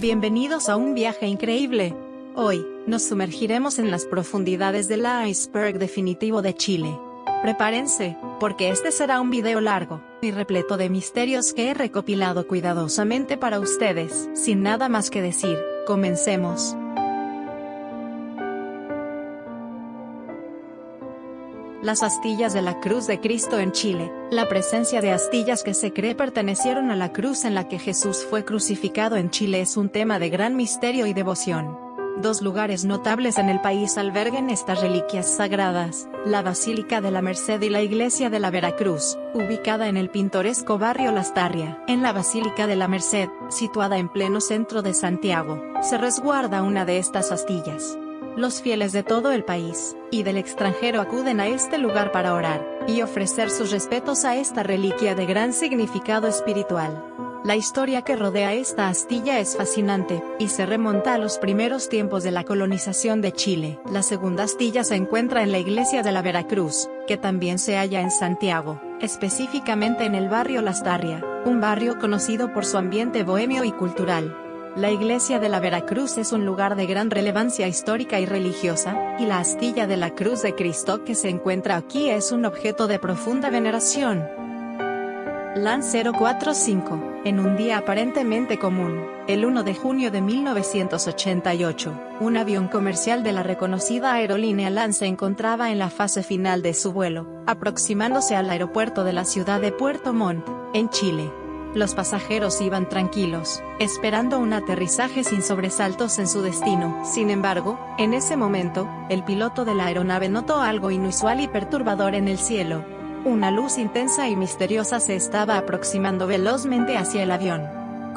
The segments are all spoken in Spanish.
Bienvenidos a un viaje increíble. Hoy, nos sumergiremos en las profundidades del iceberg definitivo de Chile. Prepárense, porque este será un video largo y repleto de misterios que he recopilado cuidadosamente para ustedes. Sin nada más que decir, comencemos. Las astillas de la Cruz de Cristo en Chile. La presencia de astillas que se cree pertenecieron a la cruz en la que Jesús fue crucificado en Chile es un tema de gran misterio y devoción. Dos lugares notables en el país albergan estas reliquias sagradas: la Basílica de la Merced y la Iglesia de la Veracruz, ubicada en el pintoresco barrio Lastarria. En la Basílica de la Merced, situada en pleno centro de Santiago, se resguarda una de estas astillas. Los fieles de todo el país y del extranjero acuden a este lugar para orar y ofrecer sus respetos a esta reliquia de gran significado espiritual. La historia que rodea esta astilla es fascinante, y se remonta a los primeros tiempos de la colonización de Chile. La segunda astilla se encuentra en la Iglesia de la Veracruz, que también se halla en Santiago, específicamente en el barrio Lastarria, un barrio conocido por su ambiente bohemio y cultural. La Iglesia de la Veracruz es un lugar de gran relevancia histórica y religiosa, y la astilla de la Cruz de Cristo que se encuentra aquí es un objeto de profunda veneración. LAN 045. En un día aparentemente común, el 1 de junio de 1988, un avión comercial de la reconocida aerolínea LAN se encontraba en la fase final de su vuelo, aproximándose al aeropuerto de la ciudad de Puerto Montt, en Chile. Los pasajeros iban tranquilos, esperando un aterrizaje sin sobresaltos en su destino. Sin embargo, en ese momento, el piloto de la aeronave notó algo inusual y perturbador en el cielo. Una luz intensa y misteriosa se estaba aproximando velozmente hacia el avión.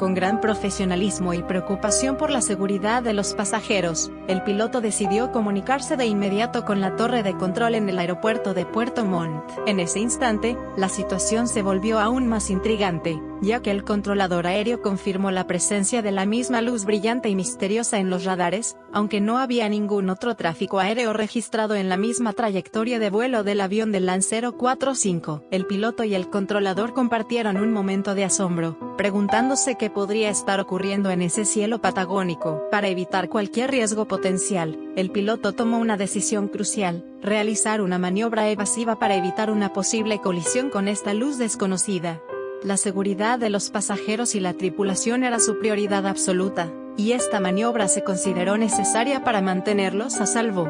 Con gran profesionalismo y preocupación por la seguridad de los pasajeros, el piloto decidió comunicarse de inmediato con la torre de control en el aeropuerto de Puerto Montt. En ese instante, la situación se volvió aún más intrigante, ya que el controlador aéreo confirmó la presencia de la misma luz brillante y misteriosa en los radares, aunque no había ningún otro tráfico aéreo registrado en la misma trayectoria de vuelo del avión del LAN 045. El piloto y el controlador compartieron un momento de asombro, preguntándose qué podría estar ocurriendo en ese cielo patagónico. Para evitar cualquier riesgo potencial, el piloto tomó una decisión crucial: realizar una maniobra evasiva para evitar una posible colisión con esta luz desconocida. La seguridad de los pasajeros y la tripulación era su prioridad absoluta, y esta maniobra se consideró necesaria para mantenerlos a salvo.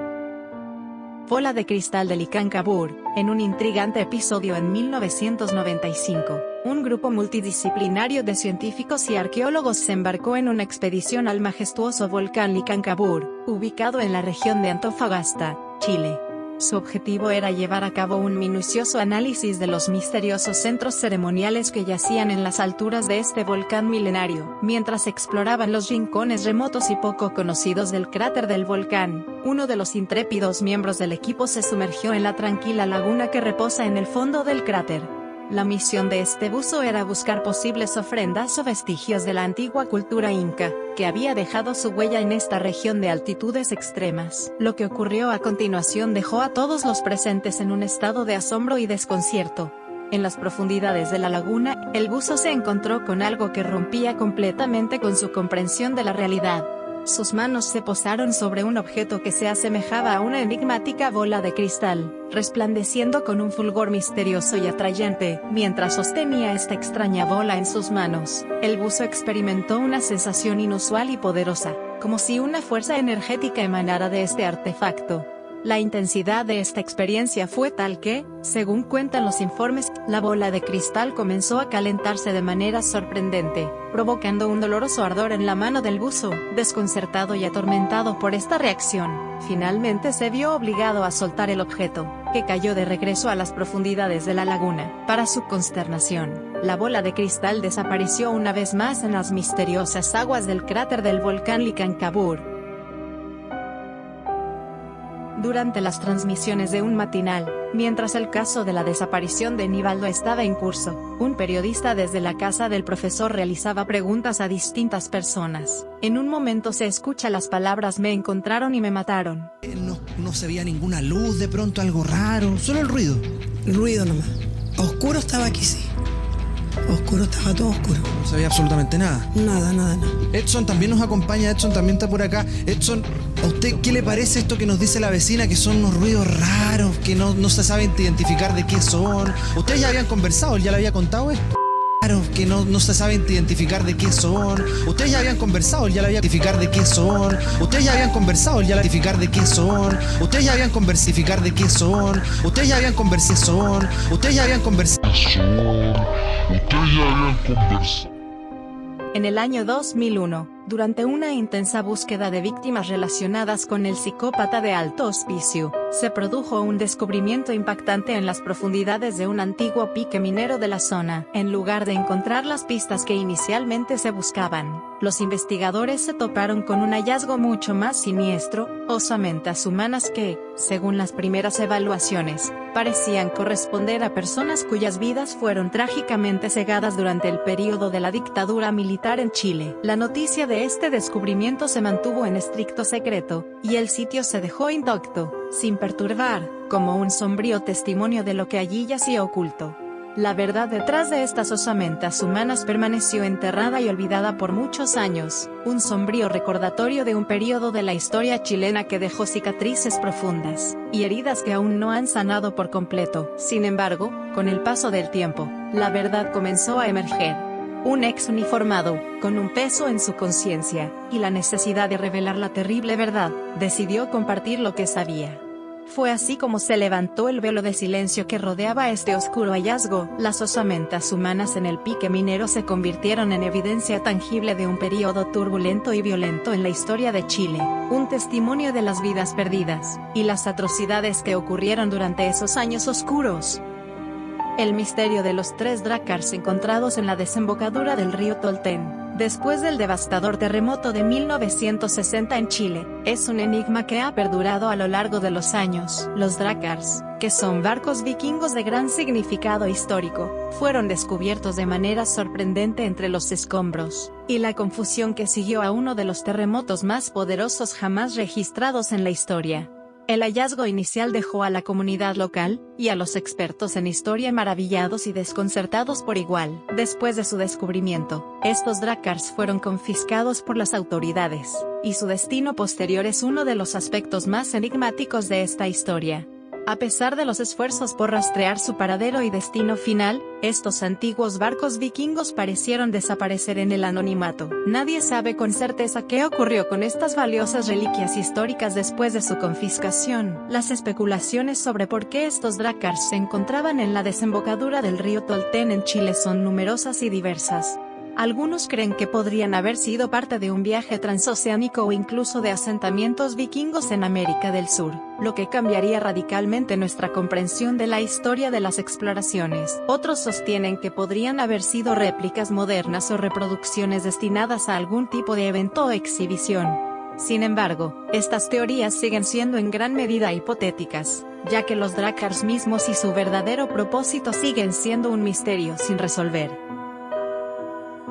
Bola de cristal de Licancabur. En un intrigante episodio en 1995, un grupo multidisciplinario de científicos y arqueólogos se embarcó en una expedición al majestuoso volcán Licancabur, ubicado en la región de Antofagasta, Chile. Su objetivo era llevar a cabo un minucioso análisis de los misteriosos centros ceremoniales que yacían en las alturas de este volcán milenario. Mientras exploraban los rincones remotos y poco conocidos del cráter del volcán, uno de los intrépidos miembros del equipo se sumergió en la tranquila laguna que reposa en el fondo del cráter. La misión de este buzo era buscar posibles ofrendas o vestigios de la antigua cultura inca, que había dejado su huella en esta región de altitudes extremas. Lo que ocurrió a continuación dejó a todos los presentes en un estado de asombro y desconcierto. En las profundidades de la laguna, el buzo se encontró con algo que rompía completamente con su comprensión de la realidad. Sus manos se posaron sobre un objeto que se asemejaba a una enigmática bola de cristal, resplandeciendo con un fulgor misterioso y atrayente. Mientras sostenía esta extraña bola en sus manos, el buzo experimentó una sensación inusual y poderosa, como si una fuerza energética emanara de este artefacto. La intensidad de esta experiencia fue tal que, según cuentan los informes, la bola de cristal comenzó a calentarse de manera sorprendente, provocando un doloroso ardor en la mano del buzo. Desconcertado y atormentado por esta reacción, finalmente se vio obligado a soltar el objeto, que cayó de regreso a las profundidades de la laguna. Para su consternación, la bola de cristal desapareció una vez más en las misteriosas aguas del cráter del volcán Licancabur. Durante las transmisiones de un matinal, mientras el caso de la desaparición de Nivaldo estaba en curso, un periodista desde la casa del profesor realizaba preguntas a distintas personas. En un momento se escucha las palabras: me encontraron y me mataron. No se veía ninguna luz, de pronto algo raro, solo el ruido. Ruido nomás. Oscuro estaba aquí, sí. Oscuro, estaba todo oscuro. No sabía absolutamente nada. Nada. Edson también nos acompaña, Edson también está por acá. Edson, ¿a usted qué le parece esto que nos dice la vecina, que son unos ruidos raros, que no se sabe identificar de qué son? ¿Ustedes ya habían conversado? ¿Él ya le había contado esto? Que no se sabe identificar de qué son. Ustedes ya habían conversado, él ya la había identificar de qué son. Ustedes ya habían conversado, él ya la identificar de qué son. Ustedes ya habían conversificar de qué son. Ustedes ya habían conversación. Ustedes ya habían conversación. En el año 2001, durante una intensa búsqueda de víctimas relacionadas con el psicópata de alto hospicio, se produjo un descubrimiento impactante en las profundidades de un antiguo pique minero de la zona. En lugar de encontrar las pistas que inicialmente se buscaban, los investigadores se toparon con un hallazgo mucho más siniestro: osamentas humanas que, según las primeras evaluaciones, parecían corresponder a personas cuyas vidas fueron trágicamente cegadas durante el período de la dictadura militar en Chile. La noticia de este descubrimiento se mantuvo en estricto secreto, y el sitio se dejó intacto, sin perturbar, como un sombrío testimonio de lo que allí yacía oculto. La verdad detrás de estas osamentas humanas permaneció enterrada y olvidada por muchos años, un sombrío recordatorio de un periodo de la historia chilena que dejó cicatrices profundas, y heridas que aún no han sanado por completo. Sin embargo, con el paso del tiempo, la verdad comenzó a emerger. Un ex uniformado, con un peso en su conciencia, y la necesidad de revelar la terrible verdad, decidió compartir lo que sabía. Fue así como se levantó el velo de silencio que rodeaba este oscuro hallazgo. Las osamentas humanas en el pique minero se convirtieron en evidencia tangible de un periodo turbulento y violento en la historia de Chile, un testimonio de las vidas perdidas, y las atrocidades que ocurrieron durante esos años oscuros. El misterio de los 3 Drakkars encontrados en la desembocadura del río Tolten, después del devastador terremoto de 1960 en Chile, es un enigma que ha perdurado a lo largo de los años. Los Drakkars, que son barcos vikingos de gran significado histórico, fueron descubiertos de manera sorprendente entre los escombros, y la confusión que siguió a uno de los terremotos más poderosos jamás registrados en la historia. El hallazgo inicial dejó a la comunidad local, y a los expertos en historia maravillados y desconcertados por igual. Después de su descubrimiento, estos Drakkars fueron confiscados por las autoridades, y su destino posterior es uno de los aspectos más enigmáticos de esta historia. A pesar de los esfuerzos por rastrear su paradero y destino final, estos antiguos barcos vikingos parecieron desaparecer en el anonimato. Nadie sabe con certeza qué ocurrió con estas valiosas reliquias históricas después de su confiscación. Las especulaciones sobre por qué estos Drakkars se encontraban en la desembocadura del río Tolten en Chile son numerosas y diversas. Algunos creen que podrían haber sido parte de un viaje transoceánico o incluso de asentamientos vikingos en América del Sur, lo que cambiaría radicalmente nuestra comprensión de la historia de las exploraciones. Otros sostienen que podrían haber sido réplicas modernas o reproducciones destinadas a algún tipo de evento o exhibición. Sin embargo, estas teorías siguen siendo en gran medida hipotéticas, ya que los Drakkars mismos y su verdadero propósito siguen siendo un misterio sin resolver.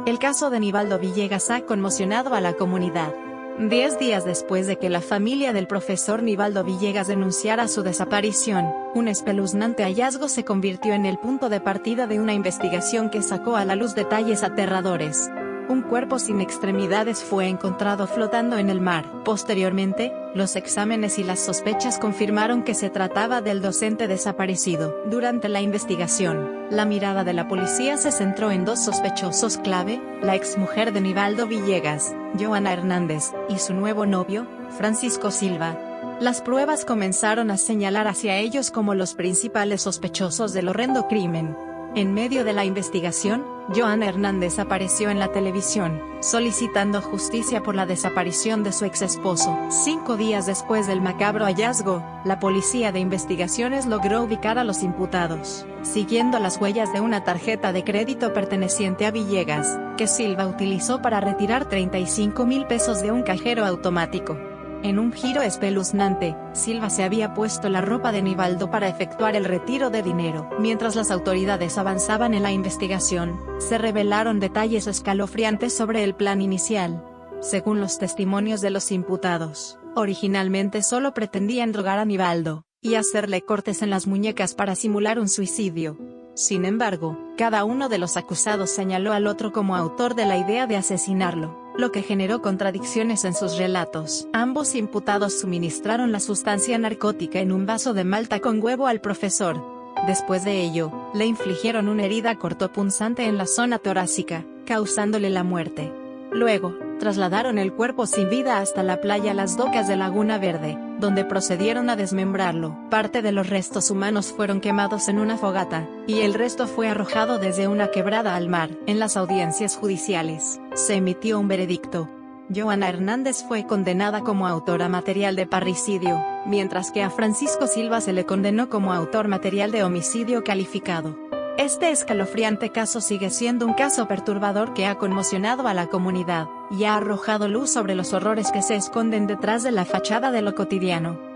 El caso de Nivaldo Villegas ha conmocionado a la comunidad. 10 días después de que la familia del profesor Nivaldo Villegas denunciara su desaparición, un espeluznante hallazgo se convirtió en el punto de partida de una investigación que sacó a la luz detalles aterradores. Un cuerpo sin extremidades fue encontrado flotando en el mar. Posteriormente, los exámenes y las sospechas confirmaron que se trataba del docente desaparecido. Durante la investigación, la mirada de la policía se centró en 2 sospechosos clave: la exmujer de Nivaldo Villegas, Joana Hernández, y su nuevo novio, Francisco Silva. Las pruebas comenzaron a señalar hacia ellos como los principales sospechosos del horrendo crimen. En medio de la investigación, Joana Hernández apareció en la televisión, solicitando justicia por la desaparición de su exesposo. 5 días después del macabro hallazgo, la policía de investigaciones logró ubicar a los imputados, siguiendo las huellas de una tarjeta de crédito perteneciente a Villegas, que Silva utilizó para retirar 35,000 pesos de un cajero automático. En un giro espeluznante, Silva se había puesto la ropa de Nivaldo para efectuar el retiro de dinero. Mientras las autoridades avanzaban en la investigación, se revelaron detalles escalofriantes sobre el plan inicial. Según los testimonios de los imputados, originalmente solo pretendían drogar a Nivaldo, y hacerle cortes en las muñecas para simular un suicidio. Sin embargo, cada uno de los acusados señaló al otro como autor de la idea de asesinarlo, lo que generó contradicciones en sus relatos. Ambos imputados suministraron la sustancia narcótica en un vaso de malta con huevo al profesor. Después de ello, le infligieron una herida cortopunzante en la zona torácica, causándole la muerte. Luego, trasladaron el cuerpo sin vida hasta la playa Las Docas de Laguna Verde, donde procedieron a desmembrarlo. Parte de los restos humanos fueron quemados en una fogata, y el resto fue arrojado desde una quebrada al mar. En las audiencias judiciales, se emitió un veredicto. Joana Hernández fue condenada como autora material de parricidio, mientras que a Francisco Silva se le condenó como autor material de homicidio calificado. Este escalofriante caso sigue siendo un caso perturbador que ha conmocionado a la comunidad, y ha arrojado luz sobre los horrores que se esconden detrás de la fachada de lo cotidiano.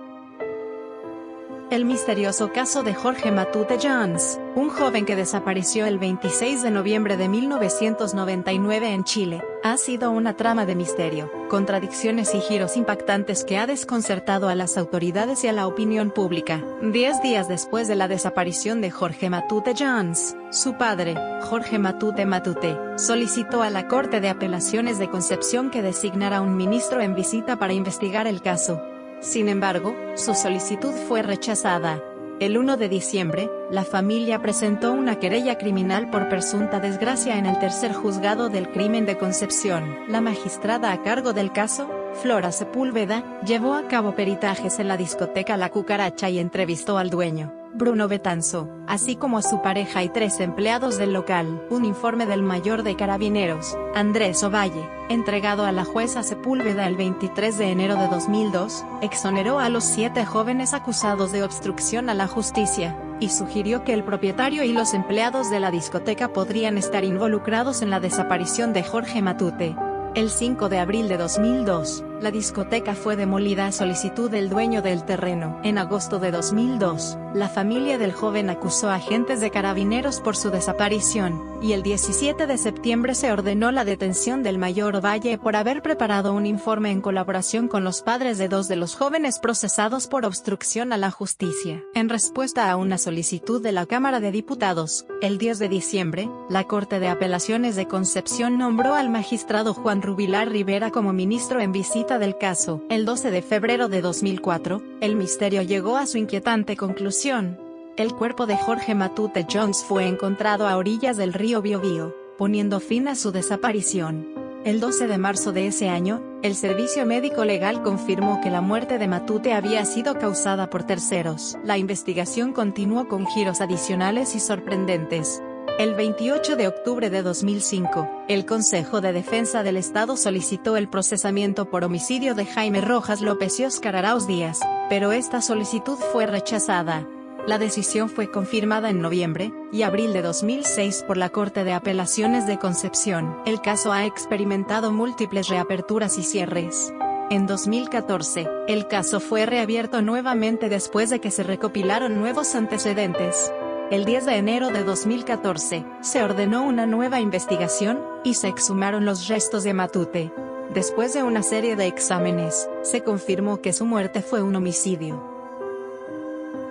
El misterioso caso de Jorge Matute Jones, un joven que desapareció el 26 de noviembre de 1999 en Chile, ha sido una trama de misterio, contradicciones y giros impactantes que ha desconcertado a las autoridades y a la opinión pública. 10 días después de la desaparición de Jorge Matute Jones, su padre, Jorge Matute Matute, solicitó a la Corte de Apelaciones de Concepción que designara un ministro en visita para investigar el caso. Sin embargo, su solicitud fue rechazada. El 1 de diciembre, la familia presentó una querella criminal por presunta desgracia en el tercer juzgado del crimen de Concepción. La magistrada a cargo del caso, Flora Sepúlveda, llevó a cabo peritajes en la discoteca La Cucaracha y entrevistó al dueño, Bruno Betanzo, así como a su pareja y 3 empleados del local. Un informe del mayor de Carabineros, Andrés Ovalle, entregado a la jueza Sepúlveda el 23 de enero de 2002, exoneró a los 7 jóvenes acusados de obstrucción a la justicia, y sugirió que el propietario y los empleados de la discoteca podrían estar involucrados en la desaparición de Jorge Matute. El 5 de abril de 2002, la discoteca fue demolida a solicitud del dueño del terreno. En agosto de 2002, la familia del joven acusó a agentes de Carabineros por su desaparición, y el 17 de septiembre se ordenó la detención del mayor Ovalle por haber preparado un informe en colaboración con los padres de 2 de los jóvenes procesados por obstrucción a la justicia. En respuesta a una solicitud de la Cámara de Diputados, el 10 de diciembre, la Corte de Apelaciones de Concepción nombró al magistrado Juan Rubilar Rivera como ministro en visita del caso. El 12 de febrero de 2004, el misterio llegó a su inquietante conclusión. El cuerpo de Jorge Matute Jones fue encontrado a orillas del río Biobío, poniendo fin a su desaparición. El 12 de marzo de ese año, el Servicio Médico Legal confirmó que la muerte de Matute había sido causada por terceros. La investigación continuó con giros adicionales y sorprendentes. El 28 de octubre de 2005, el Consejo de Defensa del Estado solicitó el procesamiento por homicidio de Jaime Rojas López y Óscar Arauz Díaz, pero esta solicitud fue rechazada. La decisión fue confirmada en noviembre y abril de 2006 por la Corte de Apelaciones de Concepción. El caso ha experimentado múltiples reaperturas y cierres. En 2014, el caso fue reabierto nuevamente después de que se recopilaron nuevos antecedentes. El 10 de enero de 2014, se ordenó una nueva investigación, y se exhumaron los restos de Matute. Después de una serie de exámenes, se confirmó que su muerte fue un homicidio.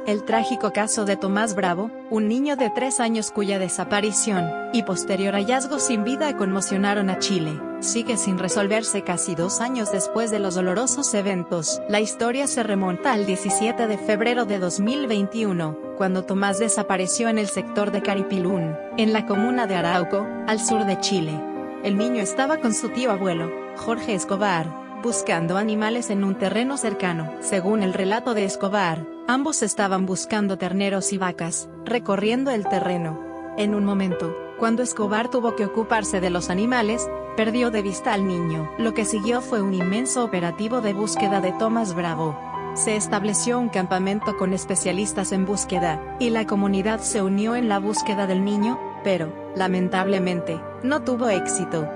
El trágico caso de Tomás Bravo, un niño de 3 años cuya desaparición, y posterior hallazgo sin vida conmocionaron a Chile, sigue sin resolverse casi 2 años después de los dolorosos eventos. La historia se remonta al 17 de febrero de 2021, cuando Tomás desapareció en el sector de Caripilún, en la comuna de Arauco, al sur de Chile. El niño estaba con su tío abuelo, Jorge Escobar, buscando animales en un terreno cercano. Según el relato de Escobar, ambos estaban buscando terneros y vacas, recorriendo el terreno. En un momento, cuando Escobar tuvo que ocuparse de los animales, perdió de vista al niño. Lo que siguió fue un inmenso operativo de búsqueda de Tomás Bravo. Se estableció un campamento con especialistas en búsqueda, y la comunidad se unió en la búsqueda del niño, pero, lamentablemente, no tuvo éxito.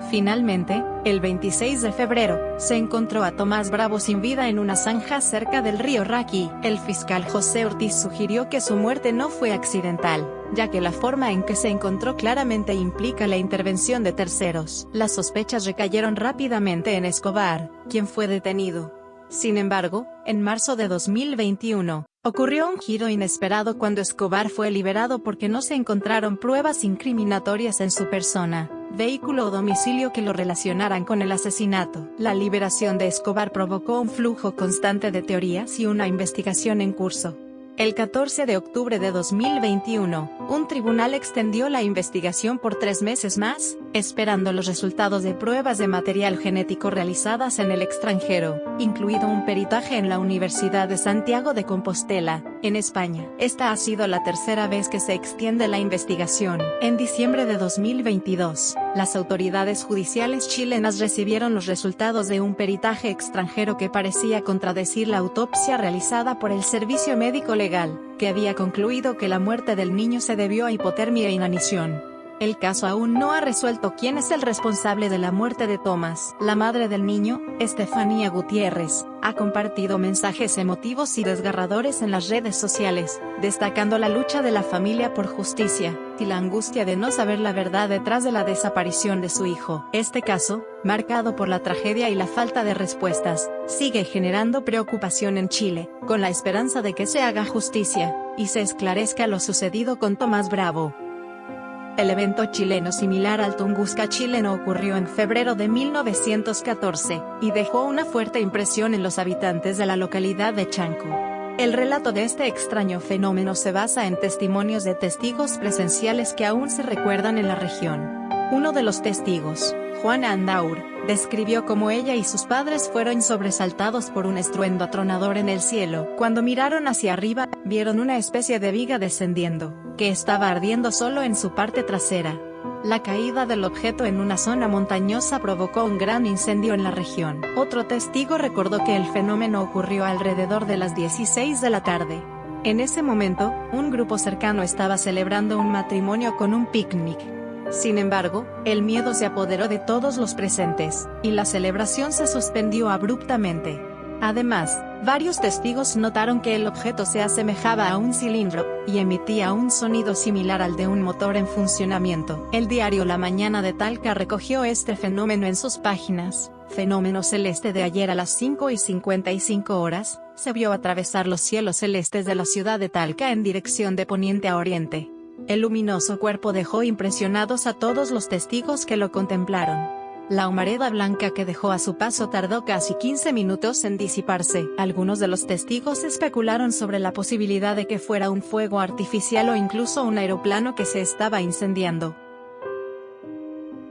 Finalmente, el 26 de febrero, se encontró a Tomás Bravo sin vida en una zanja cerca del río Raqui. El fiscal José Ortiz sugirió que su muerte no fue accidental, ya que la forma en que se encontró claramente implica la intervención de terceros. Las sospechas recayeron rápidamente en Escobar, quien fue detenido. Sin embargo, en marzo de 2021, ocurrió un giro inesperado cuando Escobar fue liberado porque no se encontraron pruebas incriminatorias en su persona, vehículo o domicilio que lo relacionaran con el asesinato. La liberación de Escobar provocó un flujo constante de teorías y una investigación en curso. El 14 de octubre de 2021, un tribunal extendió la investigación por 3 meses más, esperando los resultados de pruebas de material genético realizadas en el extranjero, incluido un peritaje en la Universidad de Santiago de Compostela, en España. Esta ha sido la tercera vez que se extiende la investigación. En diciembre de 2022, las autoridades judiciales chilenas recibieron los resultados de un peritaje extranjero que parecía contradecir la autopsia realizada por el Servicio Médico Legal, que había concluido que la muerte del niño se debió a hipotermia e inanición. El caso aún no ha resuelto quién es el responsable de la muerte de Tomás. La madre del niño, Estefanía Gutiérrez, ha compartido mensajes emotivos y desgarradores en las redes sociales, destacando la lucha de la familia por justicia, y la angustia de no saber la verdad detrás de la desaparición de su hijo. Este caso, marcado por la tragedia y la falta de respuestas, sigue generando preocupación en Chile, con la esperanza de que se haga justicia, y se esclarezca lo sucedido con Tomás Bravo. El evento chileno similar al Tunguska chileno ocurrió en febrero de 1914, y dejó una fuerte impresión en los habitantes de la localidad de Chanco. El relato de este extraño fenómeno se basa en testimonios de testigos presenciales que aún se recuerdan en la región. Uno de los testigos, Juana Andaur, describió cómo ella y sus padres fueron sobresaltados por un estruendo atronador en el cielo. Cuando miraron hacia arriba, vieron una especie de viga descendiendo, que estaba ardiendo solo en su parte trasera. La caída del objeto en una zona montañosa provocó un gran incendio en la región. Otro testigo recordó que el fenómeno ocurrió alrededor de las 16 de la tarde. En ese momento, un grupo cercano estaba celebrando un matrimonio con un picnic. Sin embargo, el miedo se apoderó de todos los presentes, y la celebración se suspendió abruptamente. Además, varios testigos notaron que el objeto se asemejaba a un cilindro, y emitía un sonido similar al de un motor en funcionamiento. El diario La Mañana de Talca recogió este fenómeno en sus páginas. Fenómeno celeste de ayer a las 5:55 horas, se vio atravesar los cielos celestes de la ciudad de Talca en dirección de poniente a oriente. El luminoso cuerpo dejó impresionados a todos los testigos que lo contemplaron. La humareda blanca que dejó a su paso tardó casi 15 minutos en disiparse. Algunos de los testigos especularon sobre la posibilidad de que fuera un fuego artificial o incluso un aeroplano que se estaba incendiando.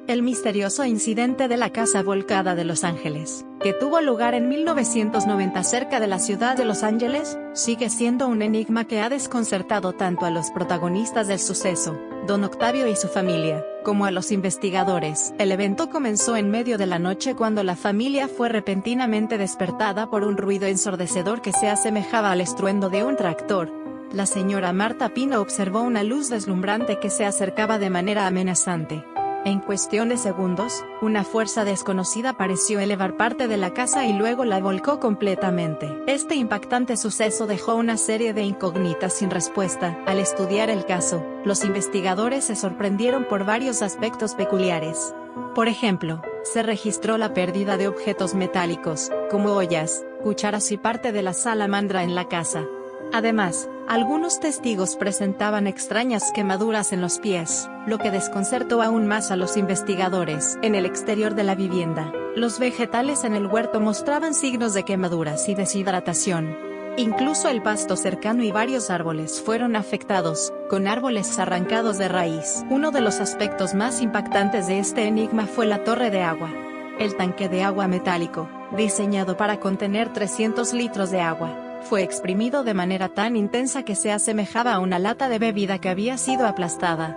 El misterioso incidente de la casa volcada de Los Ángeles, que tuvo lugar en 1990 cerca de la ciudad de Los Ángeles, sigue siendo un enigma que ha desconcertado tanto a los protagonistas del suceso, Don Octavio y su familia, como a los investigadores. El evento comenzó en medio de la noche cuando la familia fue repentinamente despertada por un ruido ensordecedor que se asemejaba al estruendo de un tractor. La señora Marta Pino observó una luz deslumbrante que se acercaba de manera amenazante. En cuestión de segundos, una fuerza desconocida pareció elevar parte de la casa y luego la volcó completamente. Este impactante suceso dejó una serie de incógnitas sin respuesta. Al estudiar el caso, los investigadores se sorprendieron por varios aspectos peculiares. Por ejemplo, se registró la pérdida de objetos metálicos, como ollas, cucharas y parte de la salamandra en la casa. Además, algunos testigos presentaban extrañas quemaduras en los pies, lo que desconcertó aún más a los investigadores. En el exterior de la vivienda, los vegetales en el huerto mostraban signos de quemaduras y deshidratación. Incluso el pasto cercano y varios árboles fueron afectados, con árboles arrancados de raíz. Uno de los aspectos más impactantes de este enigma fue la torre de agua. El tanque de agua metálico, diseñado para contener 300 litros de agua, fue exprimido de manera tan intensa que se asemejaba a una lata de bebida que había sido aplastada.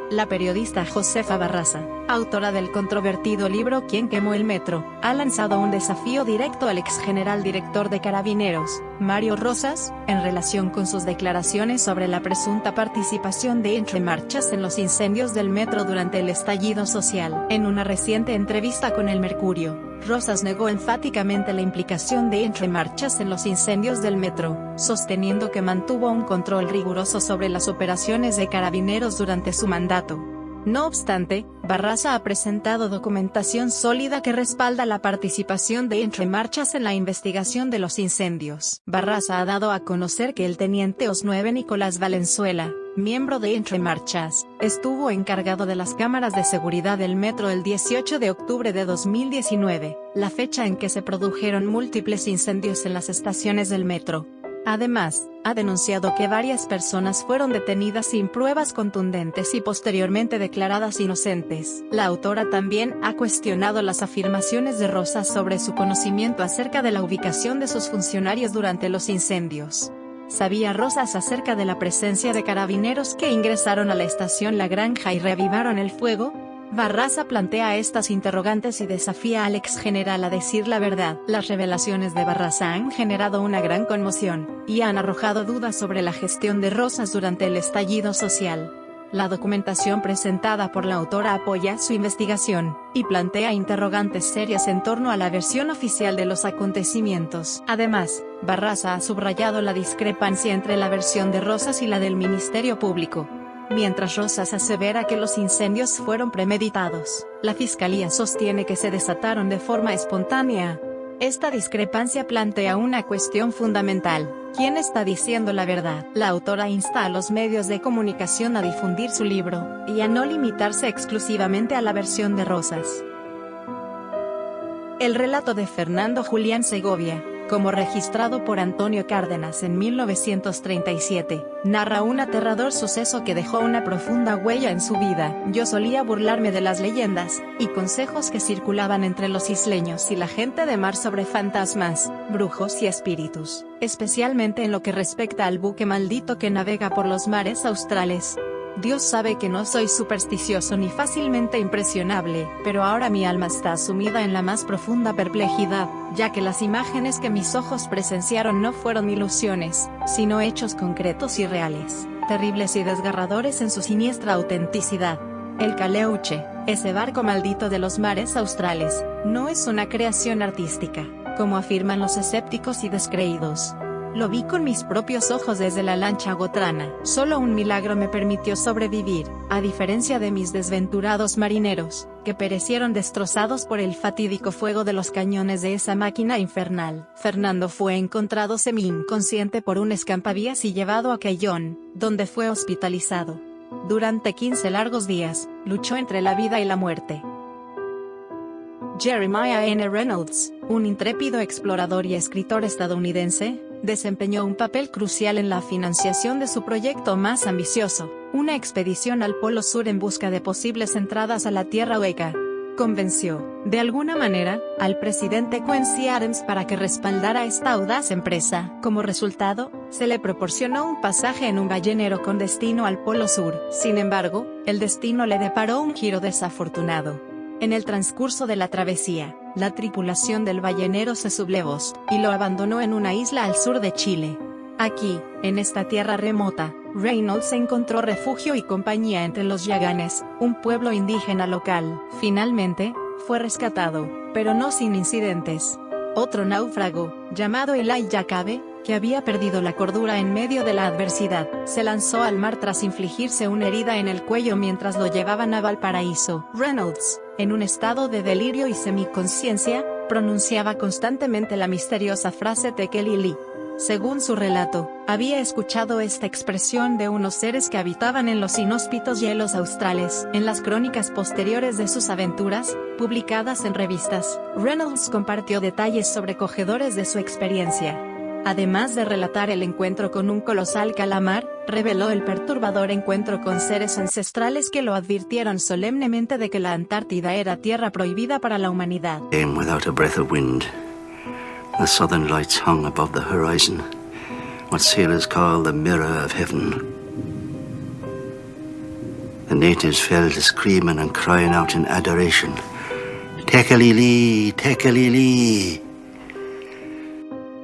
La periodista Josefa Barraza, autora del controvertido libro ¿Quién quemó el metro?, ha lanzado un desafío directo al ex general director de Carabineros, Mario Rosas, en relación con sus declaraciones sobre la presunta participación de Entre Marchas en los incendios del metro durante el estallido social. En una reciente entrevista con El Mercurio, Rosas negó enfáticamente la implicación de Entre Marchas en los incendios del metro, sosteniendo que mantuvo un control riguroso sobre las operaciones de Carabineros durante su mandato. No obstante, Barraza ha presentado documentación sólida que respalda la participación de Entre Marchas en la investigación de los incendios. Barraza ha dado a conocer que el teniente OS-9 Nicolás Valenzuela, miembro de Entre Marchas, estuvo encargado de las cámaras de seguridad del metro el 18 de octubre de 2019, la fecha en que se produjeron múltiples incendios en las estaciones del metro. Además, ha denunciado que varias personas fueron detenidas sin pruebas contundentes y posteriormente declaradas inocentes. La autora también ha cuestionado las afirmaciones de Rosas sobre su conocimiento acerca de la ubicación de sus funcionarios durante los incendios. ¿Sabía Rosas acerca de la presencia de carabineros que ingresaron a la estación La Granja y reavivaron el fuego? Barraza plantea estas interrogantes y desafía al ex general a decir la verdad. Las revelaciones de Barraza han generado una gran conmoción, y han arrojado dudas sobre la gestión de Rosas durante el estallido social. La documentación presentada por la autora apoya su investigación, y plantea interrogantes serias en torno a la versión oficial de los acontecimientos. Además, Barraza ha subrayado la discrepancia entre la versión de Rosas y la del Ministerio Público. Mientras Rosas asevera que los incendios fueron premeditados, la Fiscalía sostiene que se desataron de forma espontánea. Esta discrepancia plantea una cuestión fundamental: ¿quién está diciendo la verdad? La autora insta a los medios de comunicación a difundir su libro, y a no limitarse exclusivamente a la versión de Rosas. El relato de Fernando Julián Segovia, como registrado por Antonio Cárdenas en 1937, narra un aterrador suceso que dejó una profunda huella en su vida. Yo solía burlarme de las leyendas y consejos que circulaban entre los isleños y la gente de mar sobre fantasmas, brujos y espíritus, especialmente en lo que respecta al buque maldito que navega por los mares australes. Dios sabe que no soy supersticioso ni fácilmente impresionable, pero ahora mi alma está sumida en la más profunda perplejidad, ya que las imágenes que mis ojos presenciaron no fueron ilusiones, sino hechos concretos y reales, terribles y desgarradores en su siniestra autenticidad. El Caleuche, ese barco maldito de los mares australes, no es una creación artística, como afirman los escépticos y descreídos. Lo vi con mis propios ojos desde la lancha gotrana. Solo un milagro me permitió sobrevivir, a diferencia de mis desventurados marineros, que perecieron destrozados por el fatídico fuego de los cañones de esa máquina infernal. Fernando fue encontrado semi-inconsciente por un escampavías y llevado a Cayón, donde fue hospitalizado. Durante 15 largos días, luchó entre la vida y la muerte. Jeremiah N. Reynolds, un intrépido explorador y escritor estadounidense, desempeñó un papel crucial en la financiación de su proyecto más ambicioso, una expedición al Polo Sur en busca de posibles entradas a la Tierra Hueca. Convenció, de alguna manera, al presidente Quincy Adams para que respaldara esta audaz empresa. Como resultado, se le proporcionó un pasaje en un ballenero con destino al Polo Sur. Sin embargo, el destino le deparó un giro desafortunado. En el transcurso de la travesía, la tripulación del ballenero se sublevó, y lo abandonó en una isla al sur de Chile. Aquí, en esta tierra remota, Reynolds encontró refugio y compañía entre los Yaganes, un pueblo indígena local. Finalmente, fue rescatado, pero no sin incidentes. Otro náufrago, llamado Eli Jacabe, que había perdido la cordura en medio de la adversidad, se lanzó al mar tras infligirse una herida en el cuello mientras lo llevaban a Valparaíso. Reynolds, en un estado de delirio y semiconsciencia, pronunciaba constantemente la misteriosa frase Tekelili. Según su relato, había escuchado esta expresión de unos seres que habitaban en los inhóspitos hielos australes. En las crónicas posteriores de sus aventuras, publicadas en revistas, Reynolds compartió detalles sobrecogedores de su experiencia. Además de relatar el encuentro con un colosal calamar, reveló el perturbador encuentro con seres ancestrales que lo advirtieron solemnemente de que la Antártida era tierra prohibida para la humanidad. Without a breath of wind, the southern lights hung above the horizon, what sailors call the mirror of heaven. The natives fell to screaming and crying out in adoration, Tekelili, Tekelili.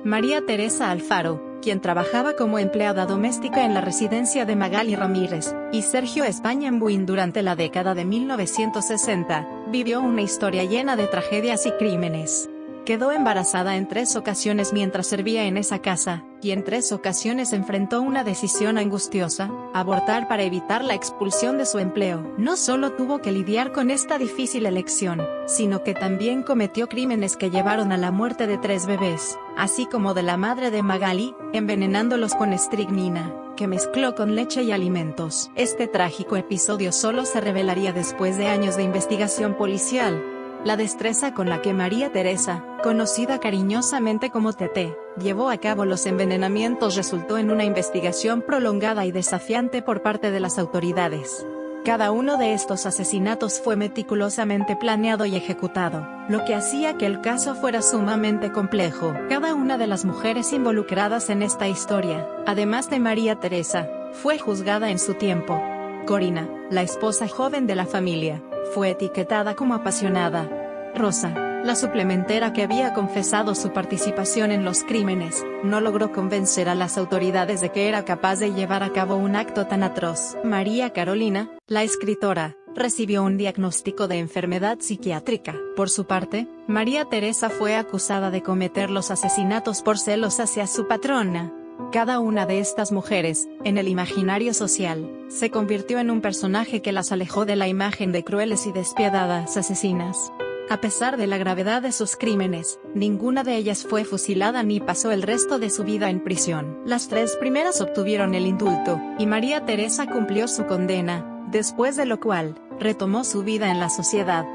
María Teresa Alfaro, quien trabajaba como empleada doméstica en la residencia de Magali Ramírez y Sergio España en Buin durante la década de 1960, vivió una historia llena de tragedias y crímenes. Quedó embarazada en 3 ocasiones mientras servía en esa casa, y en 3 ocasiones enfrentó una decisión angustiosa: abortar para evitar la expulsión de su empleo. No solo tuvo que lidiar con esta difícil elección, sino que también cometió crímenes que llevaron a la muerte de 3 bebés, así como de la madre de Magali, envenenándolos con estricnina, que mezcló con leche y alimentos. Este trágico episodio solo se revelaría después de años de investigación policial. La destreza con la que María Teresa, conocida cariñosamente como Tete, llevó a cabo los envenenamientos resultó en una investigación prolongada y desafiante por parte de las autoridades. Cada uno de estos asesinatos fue meticulosamente planeado y ejecutado, lo que hacía que el caso fuera sumamente complejo. Cada una de las mujeres involucradas en esta historia, además de María Teresa, fue juzgada en su tiempo. Corina, la esposa joven de la familia, fue etiquetada como apasionada. Rosa, la suplementera que había confesado su participación en los crímenes, no logró convencer a las autoridades de que era capaz de llevar a cabo un acto tan atroz. María Carolina, la escritora, recibió un diagnóstico de enfermedad psiquiátrica. Por su parte, María Teresa fue acusada de cometer los asesinatos por celos hacia su patrona. Cada una de estas mujeres, en el imaginario social, se convirtió en un personaje que las alejó de la imagen de crueles y despiadadas asesinas. A pesar de la gravedad de sus crímenes, ninguna de ellas fue fusilada ni pasó el resto de su vida en prisión. Las 3 primeras obtuvieron el indulto, y María Teresa cumplió su condena, después de lo cual, retomó su vida en la sociedad.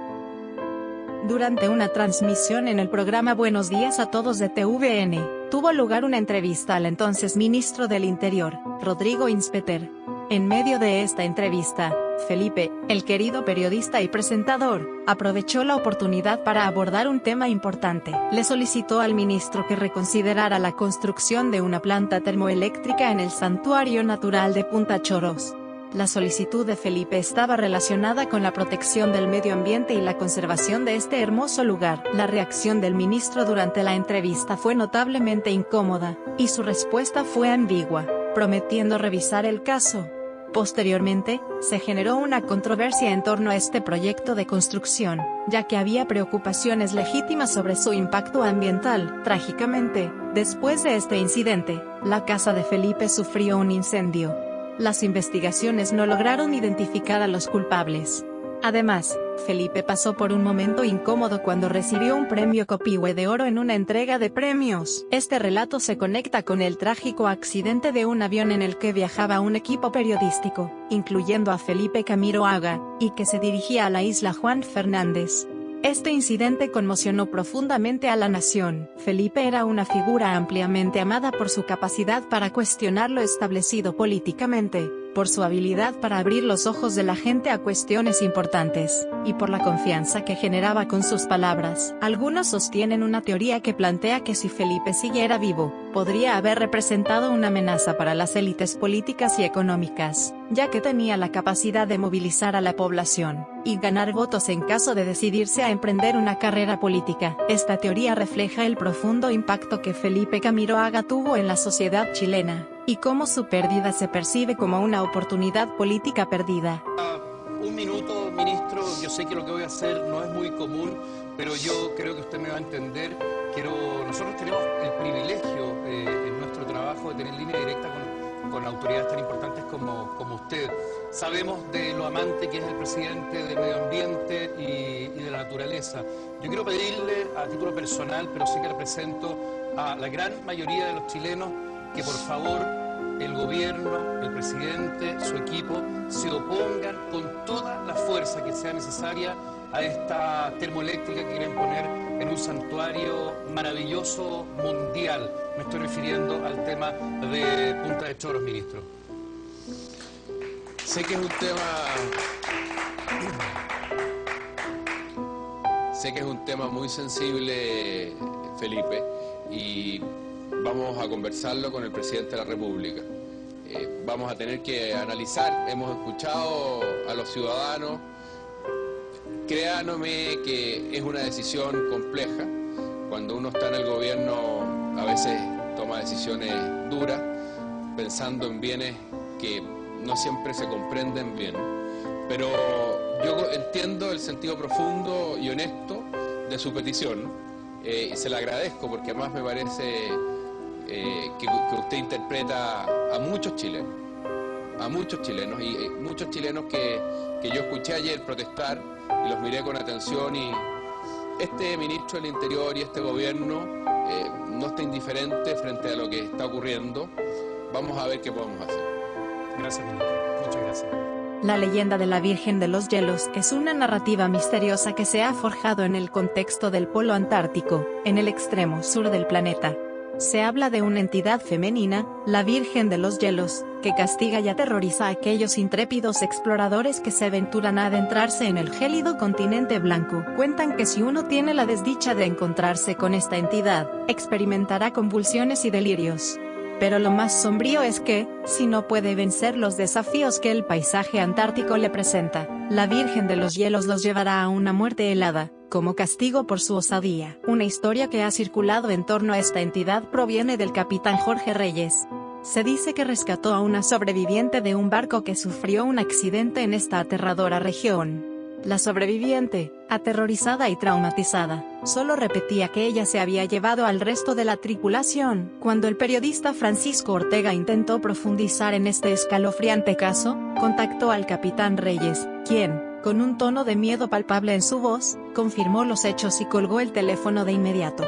Durante una transmisión en el programa Buenos Días a Todos de TVN, tuvo lugar una entrevista al entonces ministro del Interior, Rodrigo Inspeter. En medio de esta entrevista, Felipe, el querido periodista y presentador, aprovechó la oportunidad para abordar un tema importante. Le solicitó al ministro que reconsiderara la construcción de una planta termoeléctrica en el Santuario Natural de Punta Choros. La solicitud de Felipe estaba relacionada con la protección del medio ambiente y la conservación de este hermoso lugar. La reacción del ministro durante la entrevista fue notablemente incómoda, y su respuesta fue ambigua, prometiendo revisar el caso. Posteriormente, se generó una controversia en torno a este proyecto de construcción, ya que había preocupaciones legítimas sobre su impacto ambiental. Trágicamente, después de este incidente, la casa de Felipe sufrió un incendio. Las investigaciones no lograron identificar a los culpables. Además, Felipe pasó por un momento incómodo cuando recibió un premio Copihue de oro en una entrega de premios. Este relato se conecta con el trágico accidente de un avión en el que viajaba un equipo periodístico, incluyendo a Felipe Camiroaga, y que se dirigía a la isla Juan Fernández. Este incidente conmocionó profundamente a la nación. Felipe era una figura ampliamente amada por su capacidad para cuestionar lo establecido políticamente, por su habilidad para abrir los ojos de la gente a cuestiones importantes, y por la confianza que generaba con sus palabras. Algunos sostienen una teoría que plantea que si Felipe siguiera vivo, podría haber representado una amenaza para las élites políticas y económicas, ya que tenía la capacidad de movilizar a la población, y ganar votos en caso de decidirse a emprender una carrera política. Esta teoría refleja el profundo impacto que Felipe Camiroaga tuvo en la sociedad chilena, y cómo su pérdida se percibe como una oportunidad política perdida. Un minuto, ministro. Yo sé que lo que voy a hacer no es muy común, pero yo creo que usted me va a entender. Nosotros tenemos el privilegio en nuestro trabajo de tener línea directa con autoridades tan importantes como usted. Sabemos de lo amante que es el presidente del medio ambiente y de la naturaleza. Yo quiero pedirle a título personal, pero sí que represento a la gran mayoría de los chilenos, que por favor el gobierno, el presidente, su equipo, se opongan con toda la fuerza que sea necesaria a esta termoeléctrica que quieren poner en un santuario maravilloso mundial. Me estoy refiriendo al tema de Punta de Choros, ministro. Sé que es un tema muy sensible, Felipe, y vamos a conversarlo con el presidente de la República. Vamos a tener que analizar, hemos escuchado a los ciudadanos. Créanme que es una decisión compleja. Cuando uno está en el gobierno, a veces toma decisiones duras, pensando en bienes que no siempre se comprenden bien. Pero yo entiendo el sentido profundo y honesto de su petición. y se lo agradezco porque además me parece que usted interpreta a muchos chilenos y muchos chilenos que yo escuché ayer protestar y los miré con atención, y este ministro del Interior y este gobierno no está indiferente frente a lo que está ocurriendo. Vamos a ver qué podemos hacer. Gracias, ministro. Muchas gracias. La leyenda de la Virgen de los Hielos es una narrativa misteriosa que se ha forjado en el contexto del polo antártico, en el extremo sur del planeta. Se habla de una entidad femenina, la Virgen de los Hielos, que castiga y aterroriza a aquellos intrépidos exploradores que se aventuran a adentrarse en el gélido continente blanco. Cuentan que si uno tiene la desdicha de encontrarse con esta entidad, experimentará convulsiones y delirios. Pero lo más sombrío es que, si no puede vencer los desafíos que el paisaje antártico le presenta, la Virgen de los Hielos los llevará a una muerte helada, como castigo por su osadía. Una historia que ha circulado en torno a esta entidad proviene del capitán Jorge Reyes. Se dice que rescató a una sobreviviente de un barco que sufrió un accidente en esta aterradora región. La sobreviviente, aterrorizada y traumatizada, solo repetía que ella se había llevado al resto de la tripulación. Cuando el periodista Francisco Ortega intentó profundizar en este escalofriante caso, contactó al capitán Reyes, quien, con un tono de miedo palpable en su voz, confirmó los hechos y colgó el teléfono de inmediato.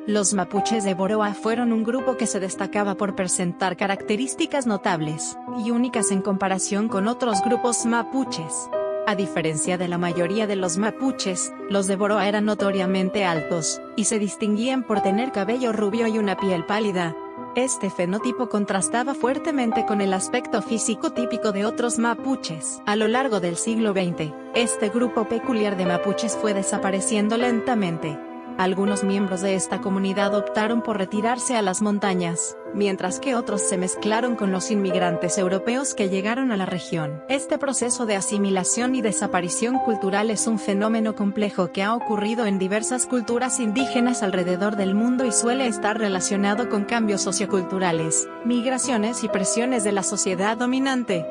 Los mapuches de Boroa fueron un grupo que se destacaba por presentar características notables y únicas en comparación con otros grupos mapuches. A diferencia de la mayoría de los mapuches, los de Boroa eran notoriamente altos, y se distinguían por tener cabello rubio y una piel pálida. Este fenotipo contrastaba fuertemente con el aspecto físico típico de otros mapuches. A lo largo del siglo XX, este grupo peculiar de mapuches fue desapareciendo lentamente. Algunos miembros de esta comunidad optaron por retirarse a las montañas, mientras que otros se mezclaron con los inmigrantes europeos que llegaron a la región. Este proceso de asimilación y desaparición cultural es un fenómeno complejo que ha ocurrido en diversas culturas indígenas alrededor del mundo y suele estar relacionado con cambios socioculturales, migraciones y presiones de la sociedad dominante.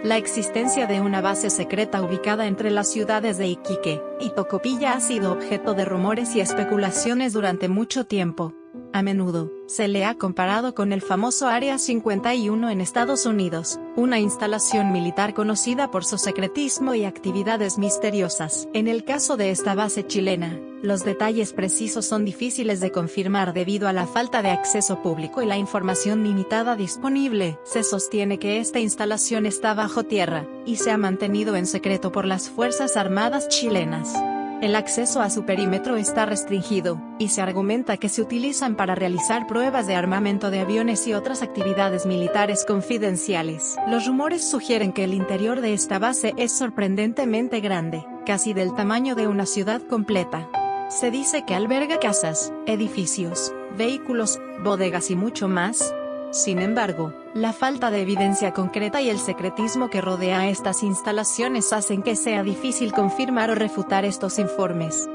La existencia de una base secreta ubicada entre las ciudades de Iquique y Tocopilla ha sido objeto de rumores y especulaciones durante mucho tiempo. A menudo, se le ha comparado con el famoso Área 51 en Estados Unidos, una instalación militar conocida por su secretismo y actividades misteriosas. En el caso de esta base chilena, los detalles precisos son difíciles de confirmar debido a la falta de acceso público y la información limitada disponible. Se sostiene que esta instalación está bajo tierra, y se ha mantenido en secreto por las Fuerzas Armadas chilenas. El acceso a su perímetro está restringido, y se argumenta que se utilizan para realizar pruebas de armamento de aviones y otras actividades militares confidenciales. Los rumores sugieren que el interior de esta base es sorprendentemente grande, casi del tamaño de una ciudad completa. Se dice que alberga casas, edificios, vehículos, bodegas y mucho más. Sin embargo, la falta de evidencia concreta y el secretismo que rodea a estas instalaciones hacen que sea difícil confirmar o refutar estos informes.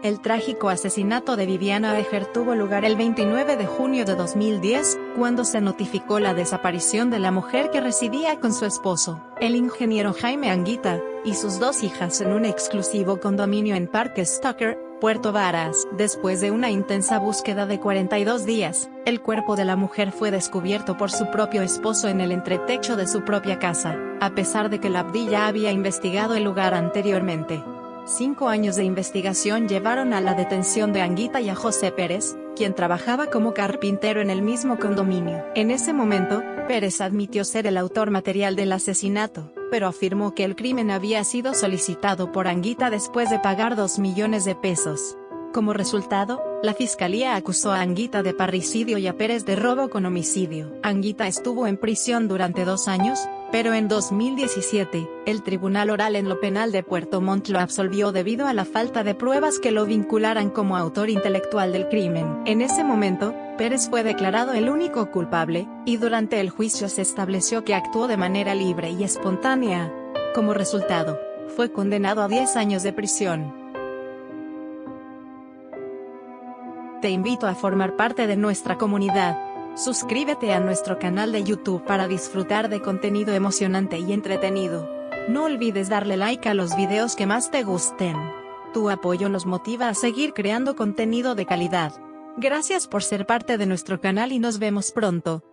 El trágico asesinato de Viviana Eger tuvo lugar el 29 de junio de 2010, cuando se notificó la desaparición de la mujer que residía con su esposo, el ingeniero Jaime Anguita, y sus dos hijas en un exclusivo condominio en Parque Stoker, Puerto Varas. Después de una intensa búsqueda de 42 días, el cuerpo de la mujer fue descubierto por su propio esposo en el entretecho de su propia casa, a pesar de que la Abdi ya había investigado el lugar anteriormente. 5 años de investigación llevaron a la detención de Anguita y a José Pérez, quien trabajaba como carpintero en el mismo condominio. En ese momento, Pérez admitió ser el autor material del asesinato, pero afirmó que el crimen había sido solicitado por Anguita después de pagar 2 millones de pesos. Como resultado, la fiscalía acusó a Anguita de parricidio y a Pérez de robo con homicidio. Anguita estuvo en prisión durante 2 años, pero en 2017, el Tribunal Oral en lo Penal de Puerto Montt lo absolvió debido a la falta de pruebas que lo vincularan como autor intelectual del crimen. En ese momento, Pérez fue declarado el único culpable, y durante el juicio se estableció que actuó de manera libre y espontánea. Como resultado, fue condenado a 10 años de prisión. Te invito a formar parte de nuestra comunidad. Suscríbete a nuestro canal de YouTube para disfrutar de contenido emocionante y entretenido. No olvides darle like a los videos que más te gusten. Tu apoyo nos motiva a seguir creando contenido de calidad. Gracias por ser parte de nuestro canal y nos vemos pronto.